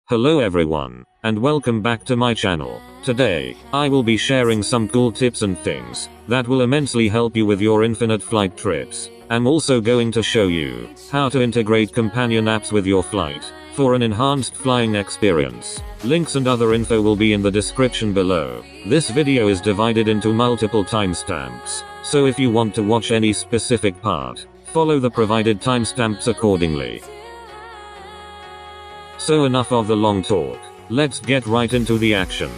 Hello everyone, and welcome back to my channel. Today, I will be sharing some cool tips and things that will immensely help you with your infinite flight trips. I'm also going to show you how to integrate companion apps with your flight for an enhanced flying experience. Links and other info will be in the description below. This video is divided into multiple timestamps, so if you want to watch any specific part, follow the provided timestamps accordingly. So enough of the long talk. Let's get right into the action.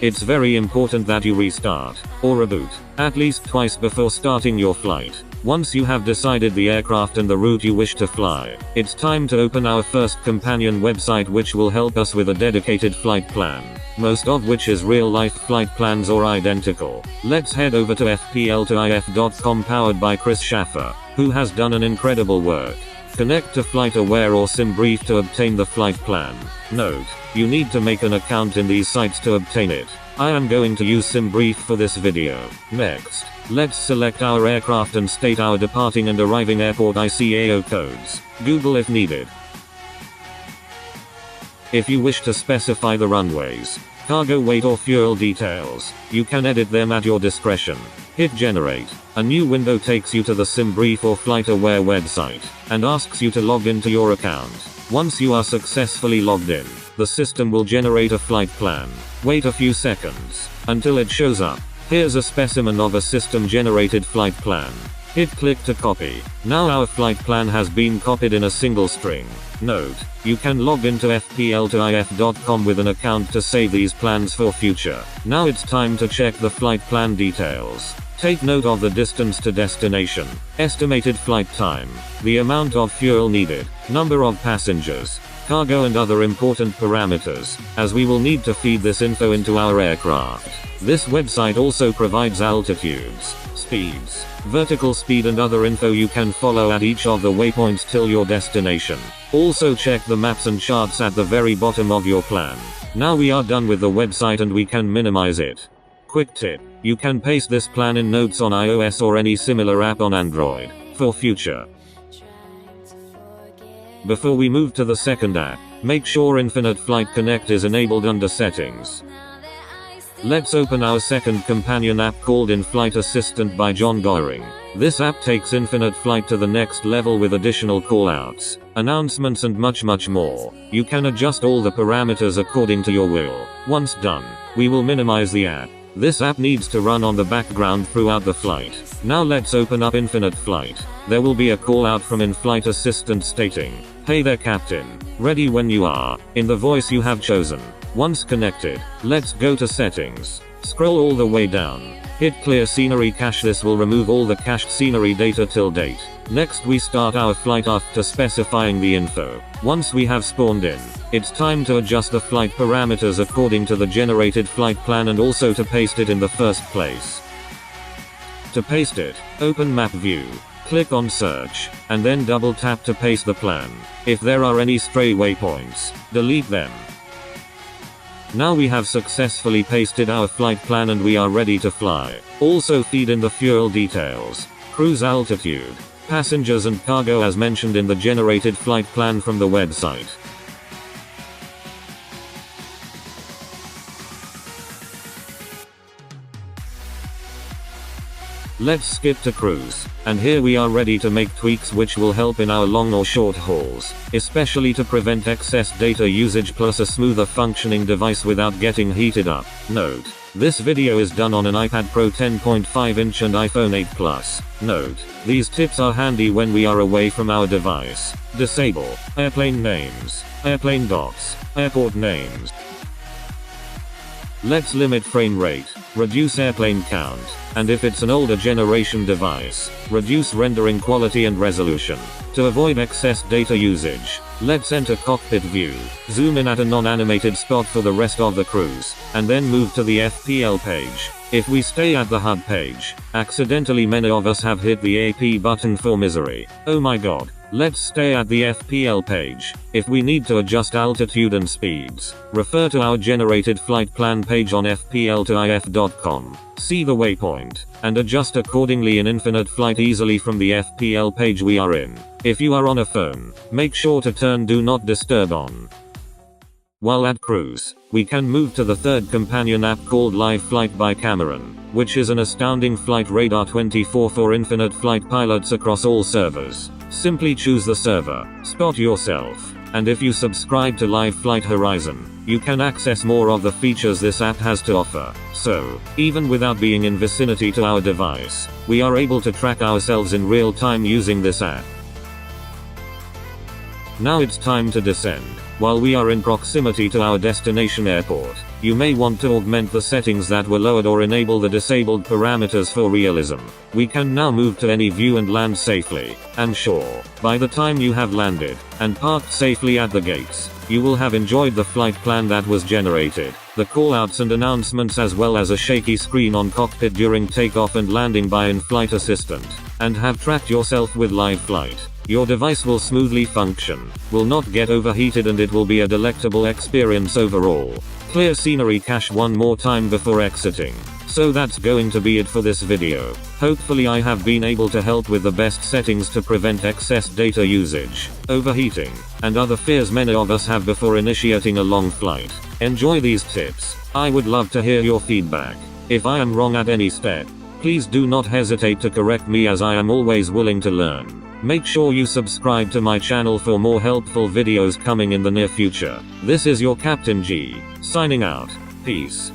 It's very important that you restart, or reboot, at least twice before starting your flight. Once you have decided the aircraft and the route you wish to fly, it's time to open our first companion website, which will help us with a dedicated flight plan, most of which is real-life flight plans or identical. Let's head over to fpl2if.com, powered by Chris Schaffer, who has done an incredible work. Connect to FlightAware or SimBrief to obtain the flight plan. Note, you need to make an account in these sites to obtain it. I am going to use SimBrief for this video. Next, let's select our aircraft and state our departing and arriving airport ICAO codes. Google if needed. If you wish to specify the runways, cargo weight or fuel details, you can edit them at your discretion. Hit generate. A new window takes you to the SimBrief or FlightAware website, and asks you to log into your account. Once you are successfully logged in, the system will generate a flight plan. Wait a few seconds until it shows up. Here's a specimen of a system-generated flight plan. Hit click to copy. Now our flight plan has been copied in a single string. Note, you can log into fpl2if.com with an account to save these plans for future. Now it's time to check the flight plan details. Take note of the distance to destination, estimated flight time, the amount of fuel needed, number of passengers, cargo and other important parameters, as we will need to feed this info into our aircraft. This website also provides altitudes, speeds, vertical speed and other info you can follow at each of the waypoints till your destination. Also check the maps and charts at the very bottom of your plan. Now we are done with the website and we can minimize it. Quick tip, you can paste this plan in Notes on iOS or any similar app on Android, for future. Before we move to the second app, make sure Infinite Flight Connect is enabled under Settings. Let's open our second companion app called In-Flight Assistant by John Goering. This app takes Infinite Flight to the next level with additional callouts, announcements and much more. You can adjust all the parameters according to your will. Once done, we will minimize the app. This app needs to run on the background throughout the flight. Now let's open up Infinite Flight. There will be a call out from In-Flight Assistant stating, "Hey there Captain, ready when you are," in the voice you have chosen. Once connected, let's go to Settings. Scroll all the way down. Hit Clear Scenery Cache. This will remove all the cached scenery data till date. Next we start our flight after specifying the info. Once we have spawned in, it's time to adjust the flight parameters according to the generated flight plan and also to paste it in the first place. To paste it, open Map View, click on Search, and then double tap to paste the plan. If there are any stray waypoints, delete them. Now we have successfully pasted our flight plan and we are ready to fly. Also feed in the fuel details, cruise altitude, passengers and cargo as mentioned in the generated flight plan from the website. Let's skip to cruise, and here we are ready to make tweaks which will help in our long or short hauls, especially to prevent excess data usage plus a smoother functioning device without getting heated up. Note, this video is done on an iPad Pro 10.5-inch and iPhone 8 Plus. Note, these tips are handy when we are away from our device. Disable airplane names, airplane dots, airport names. Let's limit frame rate, reduce airplane count, and if it's an older generation device, reduce rendering quality and resolution. To avoid excess data usage, let's enter cockpit view, zoom in at a non-animated spot for the rest of the cruise, and then move to the FPL page. If we stay at the HUD page, accidentally many of us have hit the AP button for misery. Oh my god. Let's stay at the FPL page. If we need to adjust altitude and speeds, refer to our generated flight plan page on fpl2if.com. See the waypoint, and adjust accordingly in Infinite Flight easily from the FPL page we are in. If you are on a phone, make sure to turn Do Not Disturb on. While at cruise, we can move to the third companion app called Live Flight by Cameron, which is an astounding flight radar 24 for infinite flight pilots across all servers. Simply choose the server, spot yourself, and if you subscribe to Live Flight Horizon, you can access more of the features this app has to offer. So, even without being in vicinity to our device, we are able to track ourselves in real time using this app. Now it's time to descend. While we are in proximity to our destination airport, you may want to augment the settings that were lowered or enable the disabled parameters for realism. We can now move to any view and land safely. And sure, by the time you have landed, and parked safely at the gates, you will have enjoyed the flight plan that was generated, the callouts and announcements, as well as a shaky screen on cockpit during takeoff and landing by in-flight assistant, and have tracked yourself with Live Flight. Your device will smoothly function, will not get overheated, and it will be a delectable experience overall. Clear scenery cache one more time before exiting. So that's going to be it for this video. Hopefully I have been able to help with the best settings to prevent excess data usage, overheating, and other fears many of us have before initiating a long flight. Enjoy these tips. I would love to hear your feedback. If I am wrong at any step, please do not hesitate to correct me, as I am always willing to learn. Make sure you subscribe to my channel for more helpful videos coming in the near future. This is your Captain G, signing out. Peace.